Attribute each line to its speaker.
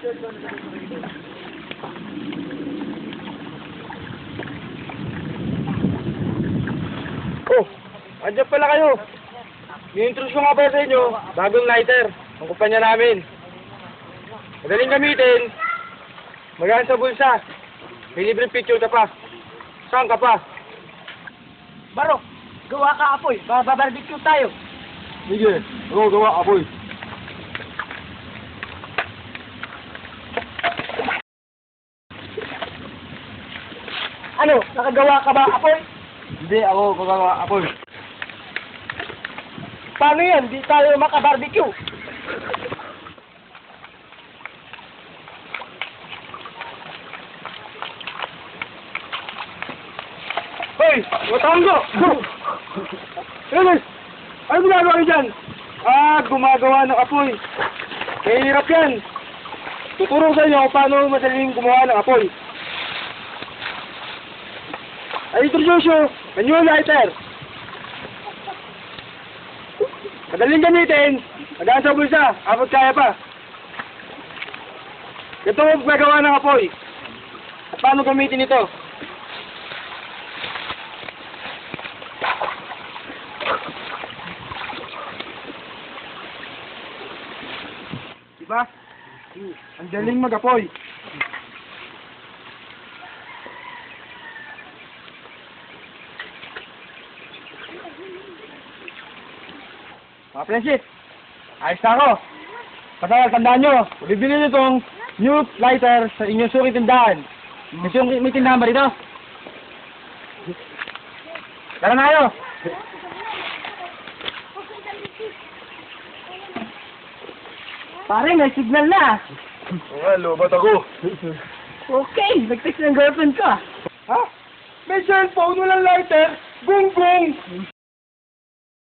Speaker 1: Oh, andyan pala kayo. I-introduce ko nga pala sa inyo, bagong lighter, ang kumpanya namin. Madaling gamitin, magaan sa bulsa, may libreng picture ka pa. Saan ka pa?
Speaker 2: Baro, gawa ka apoy, babarbecue tayo.
Speaker 1: Sige, ako gawa apoy.
Speaker 2: Ano, nakagawa ka ba apoy?
Speaker 1: Hindi, ako gagawa apoy.
Speaker 2: Paano yan? Di tayo makabarbecue.
Speaker 1: Hoy! Watanggo! Enes! Ano ginagawa kayo dyan? Gumagawa ng apoy. Mahirap yan. Tuturo sa inyo kung paano madaling gumawa ng apoy. I introduce you a new lighter. Madaling gamitin, magaan sa bulsa, abot kaya pa. Ito ang gagawa ng apoy. At paano gamitin ito? Diba? Ang daling mag-apoy. Mga Prensit, ayos na ako. Basta tandaan nyo, bibili nyo itong new lighter sa inyong suki tindahan. Kasi yung may tindahan ba rito? Tara na kayo!
Speaker 2: Pare, may signal na.
Speaker 1: Oo, lobat ako.
Speaker 2: Okay, nag-text ng girlfriend ko.
Speaker 1: Ha? May cellphone, walang lighter? Gung-gung!